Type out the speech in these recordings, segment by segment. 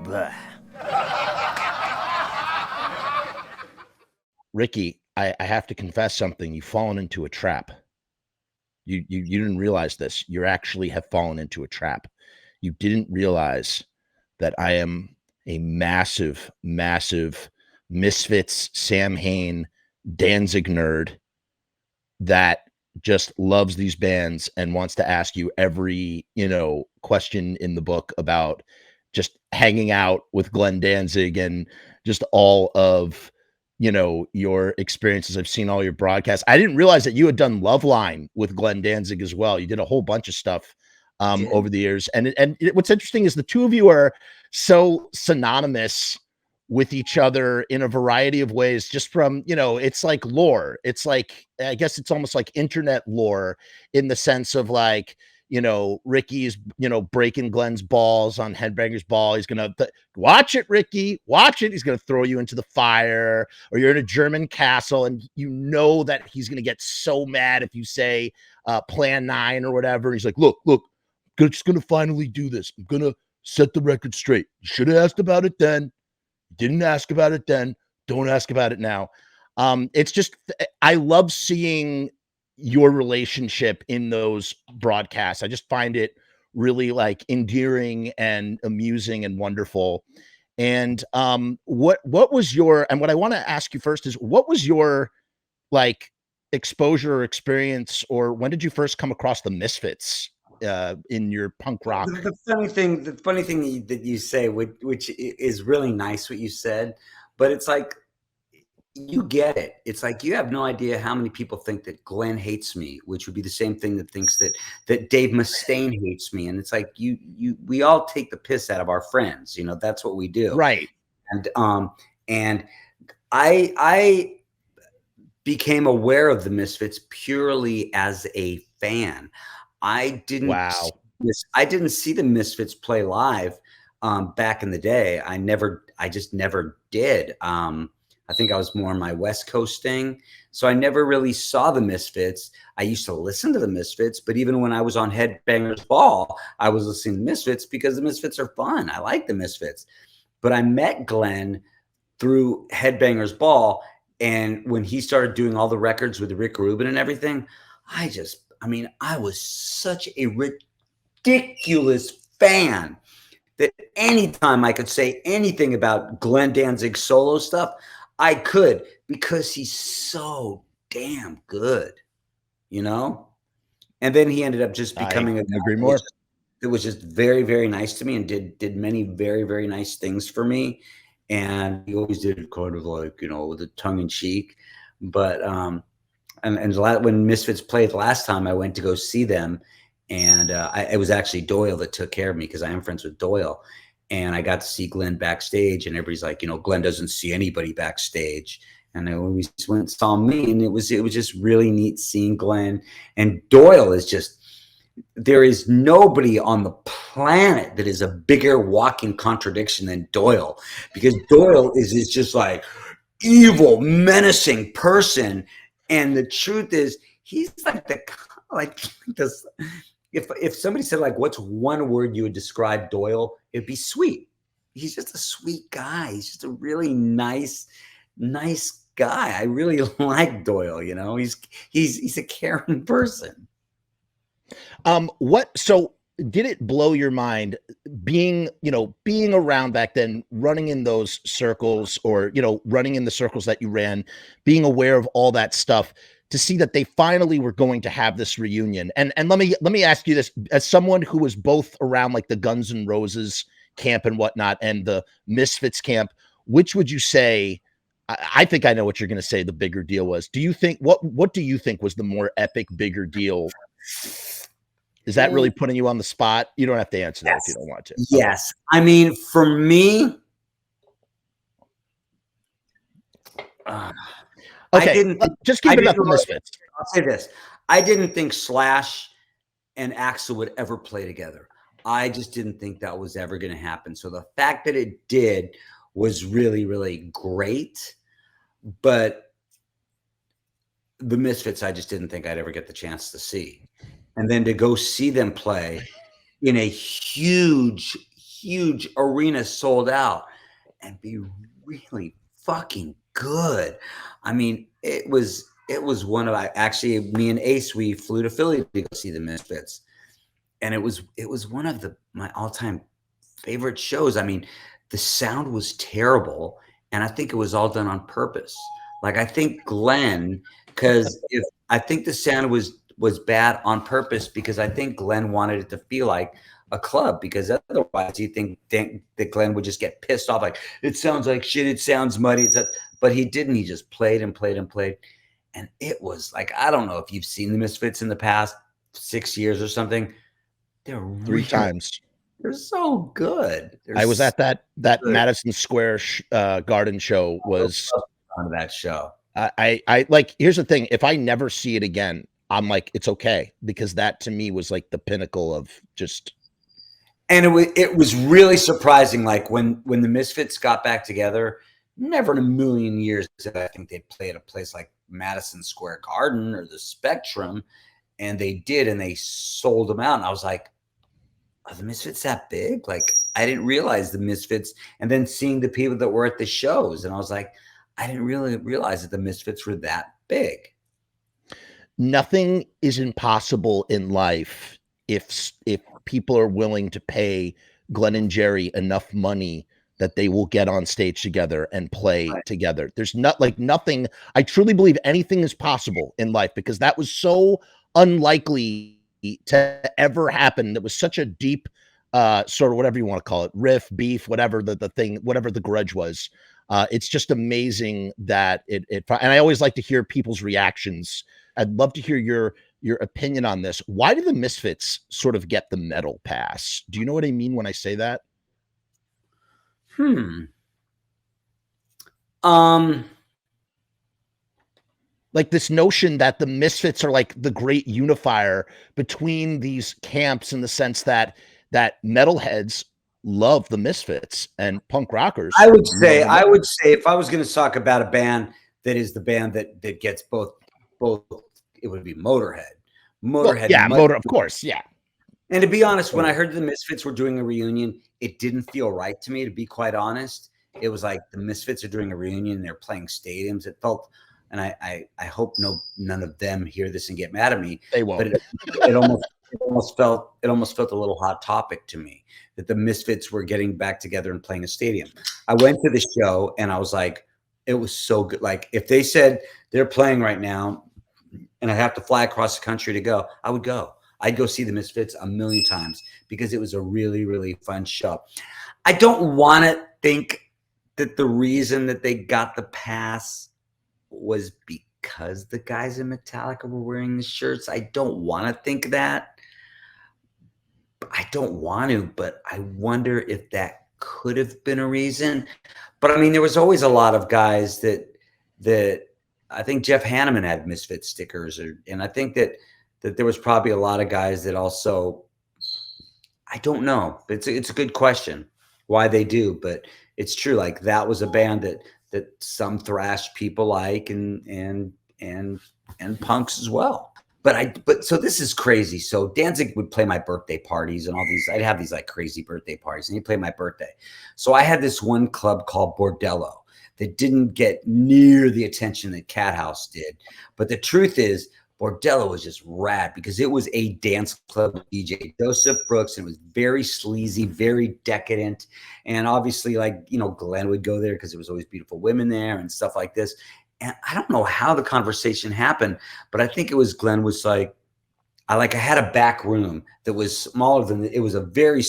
Blah. Riki, I have to confess something. You've fallen into a trap. You didn't realize this. You actually have fallen into a trap. You didn't realize that I am a massive, massive Misfits, Samhain, Danzig nerd that just loves these bands and wants to ask you every, question in the book about just hanging out with Glenn Danzig and just all of, your experiences. I've seen all your broadcasts. I didn't realize that you had done Loveline with Glenn Danzig as well. You did a whole bunch of stuff over the years. And what's interesting is the two of you are so synonymous with each other in a variety of ways, just from, it's like lore. It's like, I guess it's almost like internet lore in the sense of like, Ricky's, breaking Glenn's balls on Headbangers Ball. He's going to watch it, Riki, watch it. He's going to throw you into the fire, or you're in a German castle and that he's going to get so mad if you say Plan 9 or whatever. He's like, look, just going to finally do this. I'm going to set the record straight. You should have asked about it then. Didn't ask about it then. Don't ask about it now. It's just, I love seeing your relationship in those broadcasts. I just find it really like endearing and amusing and wonderful. And what was your, and what I want to ask you first is, what was your like exposure or experience, or when did you first come across the Misfits in your punk rock? The funny thing that you say, which is really nice what you said, but it's like, you get it. It's like, you have no idea how many people think that Glenn hates me, which would be the same thing that thinks that Dave Mustaine hates me. And it's like, we all take the piss out of our friends. That's what we do. Right. And I became aware of the Misfits purely as a fan. I didn't see the Misfits play live back in the day. I just never did. I think I was more on my West Coast thing. So I never really saw the Misfits. I used to listen to the Misfits, but even when I was on Headbangers Ball, I was listening to Misfits because the Misfits are fun. I like the Misfits. But I met Glenn through Headbangers Ball. And when he started doing all the records with Rick Rubin and everything, I was such a ridiculous fan that anytime I could say anything about Glenn Danzig's solo stuff, I could, because he's so damn good, And then he ended up just becoming it was just very, very nice to me and did many very, very nice things for me. And he always did kind of like, with a tongue in cheek. But when Misfits played last time, I went to go see them. And it was actually Doyle that took care of me, because I am friends with Doyle. And I got to see Glenn backstage, and everybody's like, Glenn doesn't see anybody backstage. And then we went and saw me, and it was just really neat seeing Glenn. And Doyle is just, there is nobody on the planet that is a bigger walking contradiction than Doyle, because Doyle is just like evil, menacing person. And the truth is, he's like this. If somebody said, like, what's one word you would describe Doyle, it'd be sweet. He's just a sweet guy. He's just a really nice guy. I really like Doyle. He's a caring person. So did it blow your mind being around back then, running in those circles, or, running in the circles that you ran, being aware of all that stuff, to see that they finally were going to have this reunion? And let me ask you this, as someone who was both around like the Guns N' Roses camp and whatnot, and the Misfits camp, which would you say? I think I know what you're going to say the bigger deal was. Do you think, what do you think was the more epic, bigger deal? Is that really putting you on the spot? You don't have to answer that if you don't want to. Yes. I mean, for me, okay, just keep it up with Misfits. I'll say this. I didn't think Slash and Axl would ever play together. I just didn't think that was ever going to happen. So the fact that it did was really, really great. But the Misfits, I just didn't think I'd ever get the chance to see. And then to go see them play in a huge huge arena sold out and be really fucking good. I mean, it was one of, actually, me and Ace, we flew to Philly to go see the Misfits. And it was one of my all-time favorite shows. I mean, the sound was terrible, and I think it was all done on purpose. Like, I think Glenn, because I think the sound was bad on purpose, because I think Glenn wanted it to feel like a club, because otherwise you think that Glenn would just get pissed off, like, it sounds like shit, it sounds muddy. But he didn't. He just played and played and played. And it was like, I don't know if you've seen the Misfits in the past 6 years or something. They're 3 times. They're so good. I was at that Madison Square Garden show. Was on that show. I like, here's the thing. If I never see it again, I'm like, it's okay, because that to me was like the pinnacle of just. And it was really surprising. Like when the Misfits got back together, never in a million years did I think they'd play at a place like Madison Square Garden or the Spectrum. And they did, and they sold them out. And I was like, are the Misfits that big? Like, I didn't realize the Misfits. And then seeing the people that were at the shows, and I was like, I didn't really realize that the Misfits were that big. Nothing is impossible in life if people are willing to pay Glenn and Jerry enough money that they will get on stage together and play together. There's nothing. I truly believe anything is possible in life, because that was so unlikely to ever happen. That was such a deep sort of, whatever you want to call it, riff, beef, whatever the thing, whatever the grudge was. It's just amazing that it and I always like to hear people's reactions. I'd love to hear your opinion on this. Why do the Misfits sort of get the metal pass? Do you know what I mean when I say that? Like this notion that the Misfits are like the great unifier between these camps, in the sense that metalheads love the Misfits and punk rockers. I would say if I was going to talk about a band that is the band that gets both, it would be Motorhead. Well, yeah, Motor, of course, yeah. And to be honest, when I heard the Misfits were doing a reunion, it didn't feel right to me, to be quite honest. It was like the Misfits are doing a reunion, they're playing stadiums. It felt, and I hope none of them hear this and get mad at me. They won't. But it almost felt a little Hot Topic to me, that the Misfits were getting back together and playing a stadium. I went to the show and I was like, it was so good. Like, if they said they're playing right now and I have to fly across the country to go, I would go. I'd go see the Misfits a million times, because it was a really, really fun show. I don't want to think that the reason that they got the pass was because the guys in Metallica were wearing the shirts. I don't want to think that. I don't want to, but I wonder if that could have been a reason. But I mean, there was always a lot of guys that I think Jeff Hanneman had Misfit stickers, and I think that there was probably a lot of guys that also, I don't know. It's a good question why they do, but it's true. Like, that was a band that some thrash people like, and punks as well. But so this is crazy. So Danzig would play my birthday parties and all these. I'd have these like crazy birthday parties, and he'd play my birthday. So I had this one club called Bordello that didn't get near the attention that Cat House did. But the truth is, Bordello was just rad, because it was a dance club with DJ Joseph Brooks, and it was very sleazy, very decadent. And obviously, like, you know, Glenn would go there because there was always beautiful women there and stuff like this. And I don't know how the conversation happened, but I think it was Glenn was like, I had a back room that was smaller than it was, a very,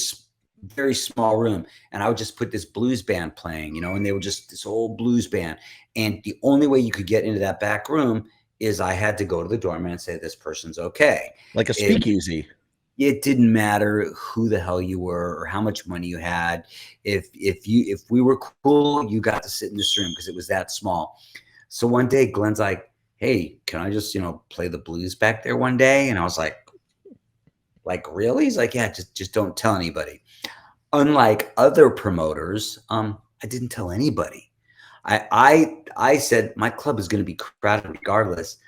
very small room. And I would just put this blues band playing, you know, and they were just this old blues band. And the only way you could get into that back room is I had to go to the doorman and say, this person's okay. Like a speakeasy. It didn't matter who the hell you were or how much money you had. If we were cool, you got to sit in this room, because it was that small. So one day Glenn's like, hey, can I just, you know, play the blues back there one day? And I was like, really? He's like, yeah, just don't tell anybody. Unlike other promoters, I didn't tell anybody. I said, my club is going to be crowded regardless.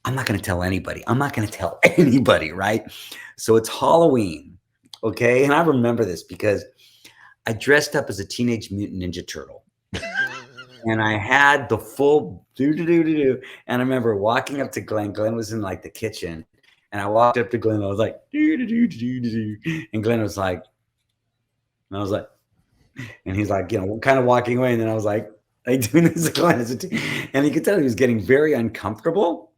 I'm not going to tell anybody. I'm not going to tell anybody, right? So it's Halloween, okay? And I remember this because I dressed up as a Teenage Mutant Ninja Turtle. And I had the full do-do-do-do-do. And I remember walking up to Glenn. Glenn was in like the kitchen. And I walked up to Glenn. And I was like, do-do-do-do-do-do. And Glenn was like, and I was like, and he's like, you know, kind of walking away. And then I was like doing this to Glenn. And you could tell he was getting very uncomfortable.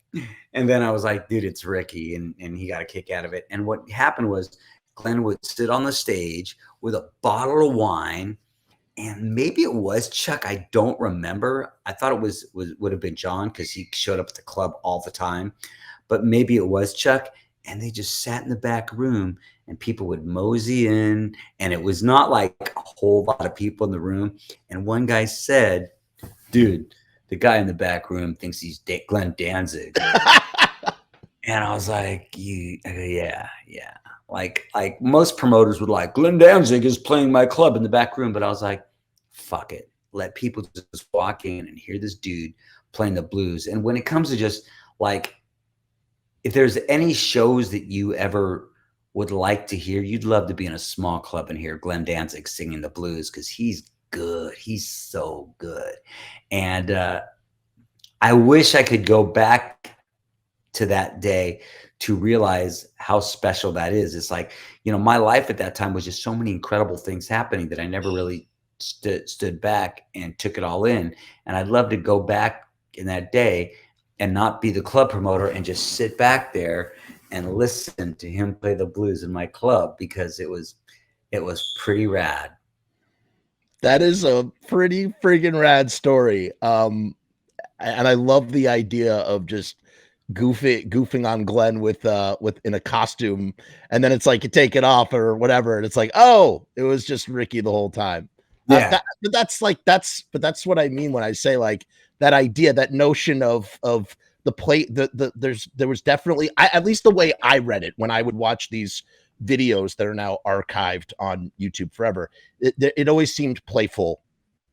And then I was like, dude, it's Riki. And he got a kick out of it. And what happened was Glenn would sit on the stage with a bottle of wine. And maybe it was Chuck. I don't remember. I thought it would have been John because he showed up at the club all the time. But maybe it was Chuck. And they just sat in the back room and people would mosey in. And it was not like a whole lot of people in the room. And one guy said, dude, the guy in the back room thinks he's Glenn Danzig. And I was like, yeah. Like most promoters would like, Glenn Danzig is playing my club in the back room. But I was like, fuck it. Let people just walk in and hear this dude playing the blues. And when it comes to just like, if there's any shows that you ever would like to hear, you'd love to be in a small club and hear Glenn Danzig singing the blues because he's good. He's so good. And I wish I could go back to that day to realize how special that is. It's like, you know, my life at that time was just so many incredible things happening that I never really stood back and took it all in. And I'd love to go back in that day and not be the club promoter and just sit back there and listen to him play the blues in my club because it was pretty rad. That is a pretty friggin' rad story. And I love the idea of just goofing on Glenn with in a costume, and then it's like you take it off or whatever, and it's like, oh, it was just Riki the whole time. Yeah. But that's what I mean when I say like that idea, that notion of the play. There was definitely, at least the way I read it when I would watch these videos that are now archived on YouTube forever. It always seemed playful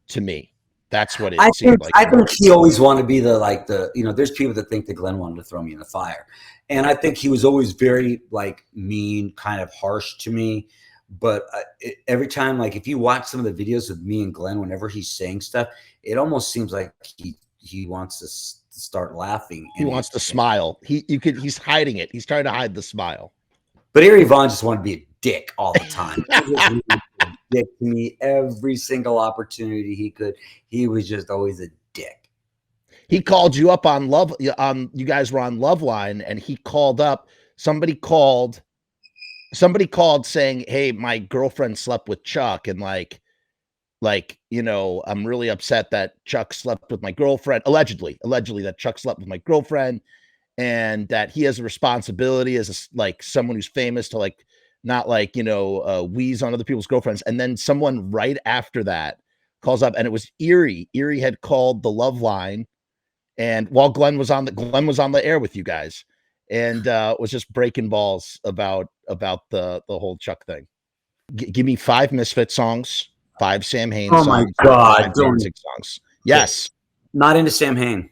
to me. That's what it seemed like. I think he always wanted to be there's people that think that Glenn wanted to throw me in the fire. And I think he was always very like mean, kind of harsh to me. But every time, like if you watch some of the videos of me and Glenn, whenever he's saying stuff, it almost seems like he wants to start laughing. He wants to smile. He's hiding it. He's trying to hide the smile. But Erie Vaughn just wanted to be a dick all the time. Dick to me every single opportunity he could. He was just always a dick. He called you up on you guys were on Loveline, and he called up. Somebody called saying, hey, my girlfriend slept with Chuck, and like, you know, I'm really upset that Chuck slept with my girlfriend. Allegedly that Chuck slept with my girlfriend, and that he has a responsibility as someone who's famous to like not like, you know, wheeze on other people's girlfriends. And then someone right after that calls up, and it was Erie. Erie had called the Loveline, and while Glenn was on the air with you guys, and was just breaking balls about the whole Chuck thing. Give me 5 Misfits songs, 5 Samhain songs. Oh my God, 5 Danzig songs. Yes. Not into Samhain.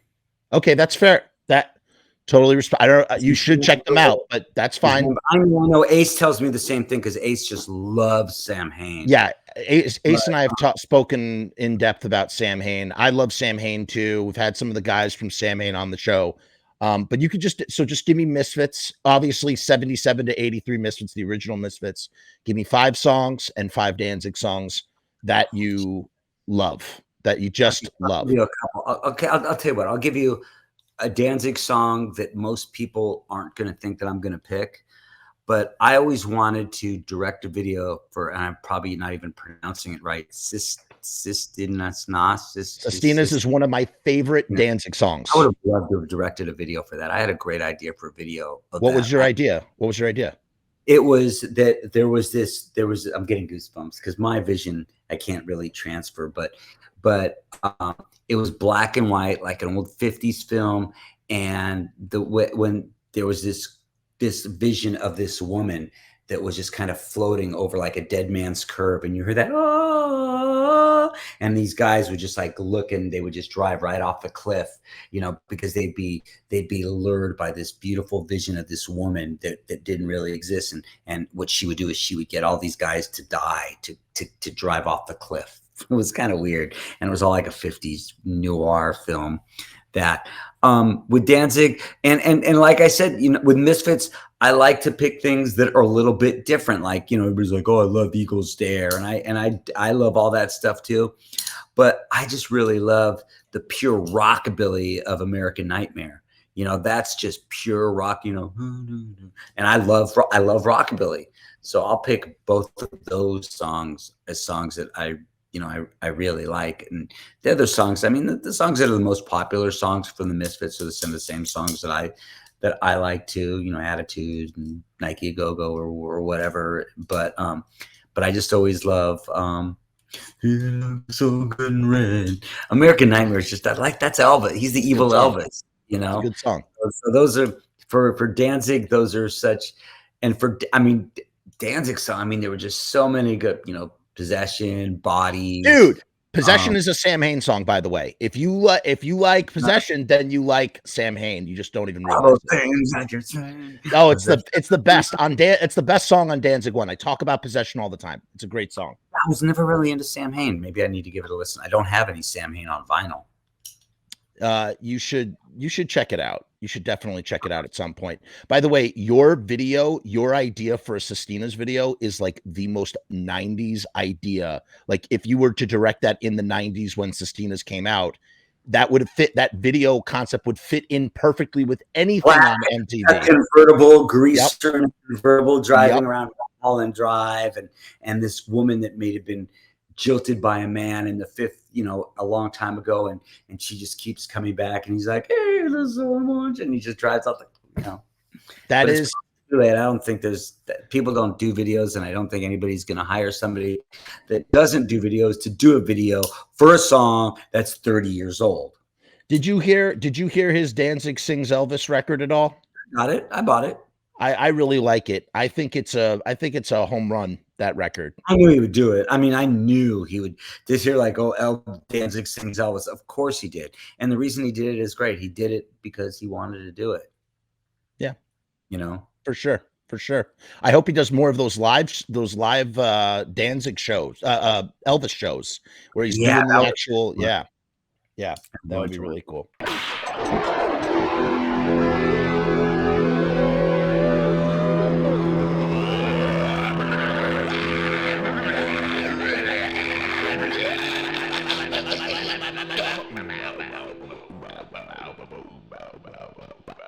Okay, that's fair. That totally respect. I don't. You should check them out, but that's fine. I know Ace tells me the same thing because Ace just loves Samhain. Yeah, Ace and I have spoken in depth about Samhain. I love Samhain too. We've had some of the guys from Samhain on the show. But you could just give me Misfits. Obviously, 77 to 83 Misfits, the original Misfits. Give me 5 songs and 5 Danzig songs that you love, that you just love. Okay, I'll tell you what. I'll give you a Danzig song that most people aren't going to think that I'm going to pick, but I always wanted to direct a video for, and I'm probably not even pronouncing it right. Sistinas is one of my favorite Danzig songs. I would have loved to have directed a video for that. I had a great idea for a video. What was your idea? It was that there was I'm getting goosebumps because my vision, I can't really transfer, but it was black and white, like an old 50s film. And when there was this vision of this woman that was just kind of floating over like a dead man's curve, and you heard that, oh, And these guys would just like look, and they would just drive right off the cliff, you know, because they'd be lured by this beautiful vision of this woman that didn't really exist. And what she would do is she would get all these guys to die to drive off the cliff. It was kind of weird. And it was all like a 50s noir film that with Danzig and like I said, you know, with Misfits, I like to pick things that are a little bit different. Like, you know, everybody's like, oh, I love Eagles Stare. And I love all that stuff too. But I just really love the pure rockabilly of American Nightmare. You know, that's just pure rock, you know, and I love rockabilly. So I'll pick both of those songs as songs that I really like. And the other songs, I mean, the songs that are the most popular songs from the Misfits are some of the same songs that I like too, you know, Attitude and Nike Go Go or whatever. But I just always love So Good and Red. American Nightmare is just that's Elvis. He's the evil Elvis, you know. Good song. So those are for Danzig, those are such, and Danzig song, I mean, there were just so many good, you know, Possession, Body. Dude, Possession is a Samhain song, by the way. If you like Possession, then you like Samhain. You just don't even realize it. Oh, it's the best it's the best song on Danzig 1. I talk about Possession all the time. It's a great song. I was never really into Samhain. Maybe I need to give it a listen. I don't have any Samhain on vinyl. You should check it out. You should definitely check it out at some point. By the way, your idea for a Sistina's video is like the most 90s idea. Like if you were to direct that in the 90s when Sistina's came out, that would have fit, that video concept would fit in perfectly with anything on MTV. A convertible, greaser convertible driving around Holland Drive, and this woman that may have been jilted by a man in the fifth, you know, a long time ago, and she just keeps coming back, and he's like, hey, there's so much, and he just drives out the, you know. That is too late. I don't think people don't do videos, and I don't think anybody's going to hire somebody that doesn't do videos to do a video for a song that's 30 years old. Did you hear his Danzig Sings Elvis record at all? Got it. I bought it. I really like it. I think it's a home run, that record. I knew he would do it. I mean, I knew he would just hear like, oh, Danzig Sings Elvis. Of course he did. And the reason he did it is great. He did it because he wanted to do it. Yeah. You know, for sure. I hope he does more of those live Danzig shows, Elvis shows where he's doing the actual. Yeah. That would be really cool.